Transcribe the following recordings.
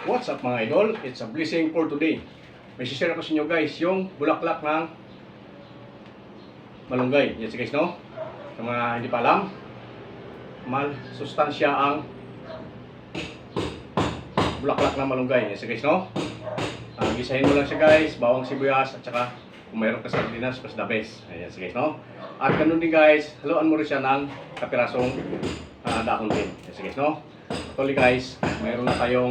What's up mga idol? It's a blessing for today. May share ako sa inyo guys yung bulaklak ng malunggay. Yes guys no? Sa mga hindi pa alam, sustansya ang bulaklak ng malunggay. Yes guys no? Gisahin mo lang siya guys, bawang sibuyas at saka kung mayroon ka sardinas, mas the best. Yes guys no? At ganun din guys, haluan mo rin siya ng kapirasong dahon din. Yes guys no? Actually guys, mayroon na tayong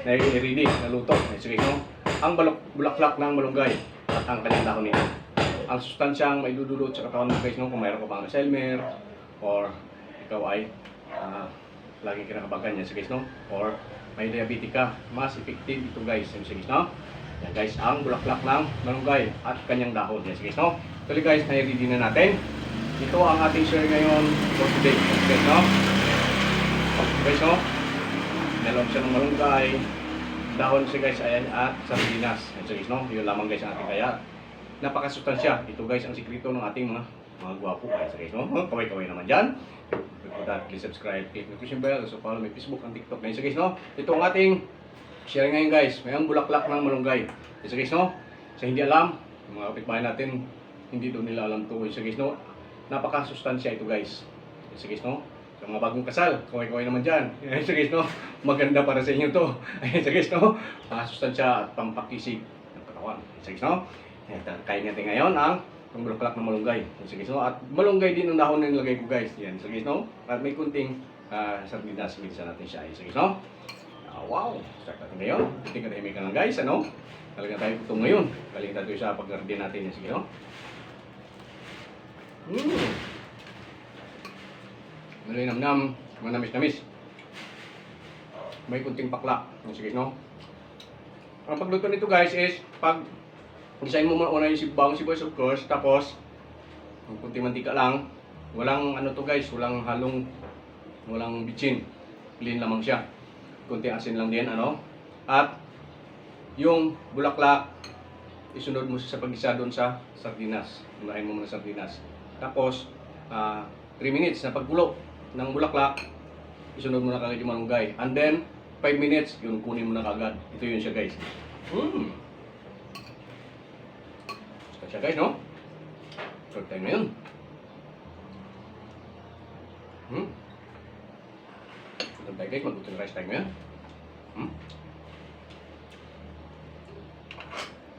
ready na luto. Sige, no? Ang bulaklak ng malunggay at ang kanyang dahon nito. Ang sustansyang may dudulot sa katawan mo guys, no? Kung mayroon ka bang Alzheimer or ikaw ay laging kinakabagan yan, sige, no? Or may diabetes ka, mas effective ito guys. Sige, no? Yan guys, ang bulaklak ng malunggay at kanyang dahon. Yan, sige, no? Actually guys, na-ready na natin. Ito ang ating share ngayon for today. Sige, no? Guys, no? Meron siya ng malunggay, dahon siya guys, ayan, at sardinas. So guys, no? Yun lamang guys ang ating kaya. Napakasustansya. Ito guys ang sikreto ng ating mga gwapo guys. Guys, no? Kaway-kaway naman dyan. Please subscribe, click notification bell, so follow may Facebook and TikTok. Guys, guys, no? Ito ang ating share ngayon guys. May ang bulaklak ng malunggay. Guys, guys, no? Sa hindi alam, yung mga kapitbahay natin, hindi doon nila alam ito. Guys, no? Napakasustansya ito guys. Guys, guys, no? Sa mga bagong kasal, kaway-kaway naman dyan. Ayan sa guys, no? Maganda para sa inyo to. Ayan sa guys, no? Sustansya at pampakisig ng katawan. Ayan sa guys, no? Kain natin ngayon ang bulaklak ng malunggay. Ayan sa guys, no? At malunggay din ang dahon na nilagay ko guys. Ayan sa guys, no? At may kunting sardinas. Minsan natin siya. Ayan sa guys, no? Wow! Start natin ngayon. Tingnan natin ka lang guys, ano? Talaga tayo ito ngayon. Galing tayo sa pag-garden natin. Ayan sa guys, no? Malinamnam, manamis-namis. May kunting pakla. Sige, no? Ang pagluto nito guys is, pag gisahin mo muna yung bawang sibuyas of course, tapos kunting mantika lang. Walang ano to guys, walang bitchin. Plain lamang siya. Kunting asin lang din, ano? At yung bulaklak, isunod mo sa pag-isa doon sa sardinas. Unahin mo muna sa sardinas. Tapos, 3 minutes na pagkulo ng bulaklak, isunod mo na kagad yung malunggay. And then, 5 minutes, yun, kunin mo na kagad. Ito yun siya guys. Ito siya guys, no? Short time na yun. Ito tayo guys, mag-utin rice time yan.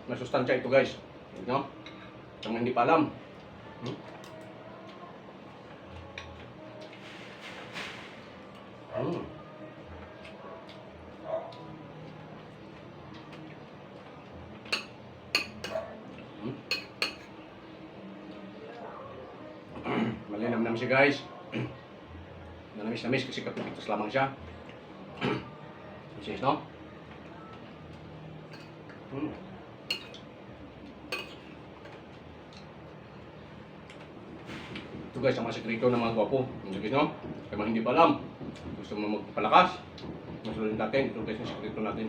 Nasustansya ito guys. No? Ang hindi pa alam. Malinamnam siya guys. Manamis-namis kasi kapipitos lamang siya. Sis, no? Ito guys ang mga sekreto ng mga gwapo. Sige, no? Kaya mga hindi pa alam, gusto mo magpalakas, masulun natin. Ito guys ang sekreto natin.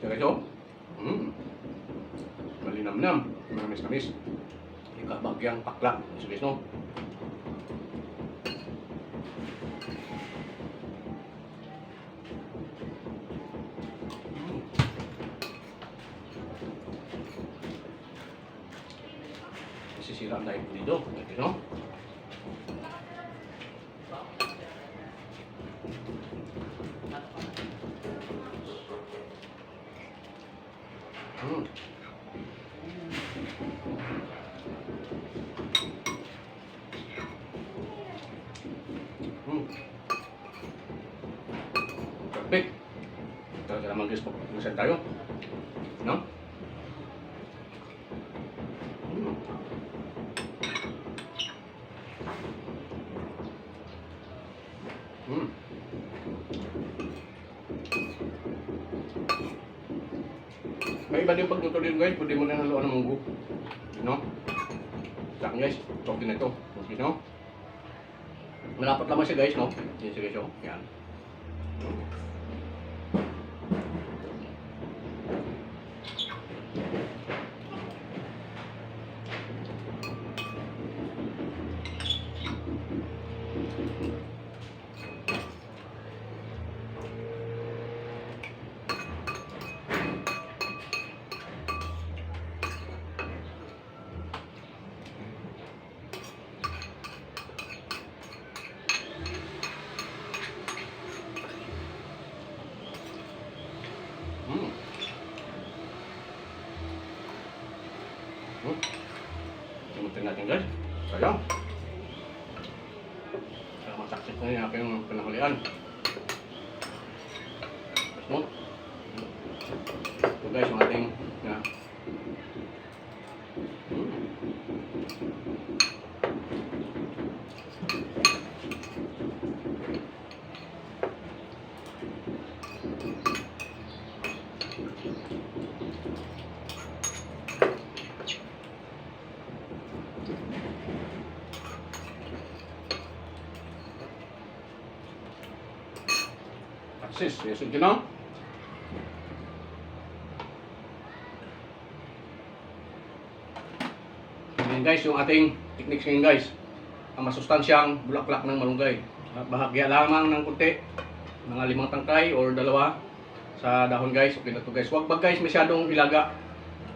Guys, oh. Malinamnam, manamis-namis. Ikabagyang pakla. Guys, no? Sisira ang dahil dito. Guys, no? Perfect. Talaga naman guys, pag-usan tayo. No? May iba din pagluto din guys, pwede mo na haluan ng munggo. No? Sa akin guys, soft din ito. Okay, no? Malapot lamang siya guys, no? Yan siya guys, oh. Yan. natin guys. Sayang. Kaya masaksit na yung aking pinahulian. Tapos mo. Ito guys, yung ating sis, yes, you know? Ngayon guys, yung ating techniques ngayon guys, ang masustansyang bulaklak ng malunggay. Bahagya lamang ng kunti, mga 5 tangkay or 2 sa dahon guys. Okay na to guys. Huwag guys masyadong ilaga.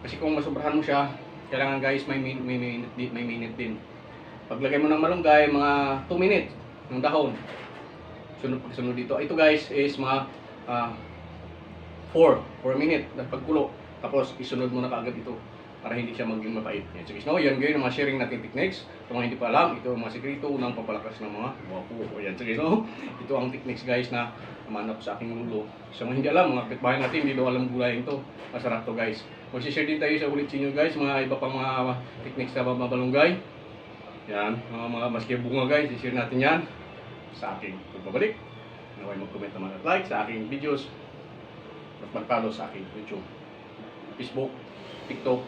Kasi kung masobrahan mo siya, kailangan guys may minute din. Paglagay mo ng malunggay, mga 2 minutes ng dahon. Sunod dito. Ito guys is mga 4 minutes na pagkulo. Tapos isunod mo na kaagad ito para hindi siya maging mapait. Yan. So guys, no, yan guys, mga sharing natin techniques. Sa mga hindi pa alam, ito ang mga sekreto ng papalakas ng mga wapo. Yan. So guys, no, ito ang techniques guys na namanap sa aking ulo. Sa mga hindi alam, mga kapitbahay natin, hindi daw alam gulay ito. Masarap to guys. Mag-share din tayo sa ulit sa inyo guys, mga iba pang mga techniques na mabalunggay. Yan, mga maski bunga guys, i-share natin yan sa aking pagbabalik. Naway mag-comment naman at like sa aking videos at mag-follow sa aking YouTube, Facebook, TikTok.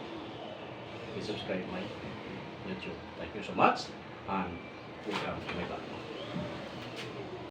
Please subscribe my YouTube. Thank you so much and welcome to my channel.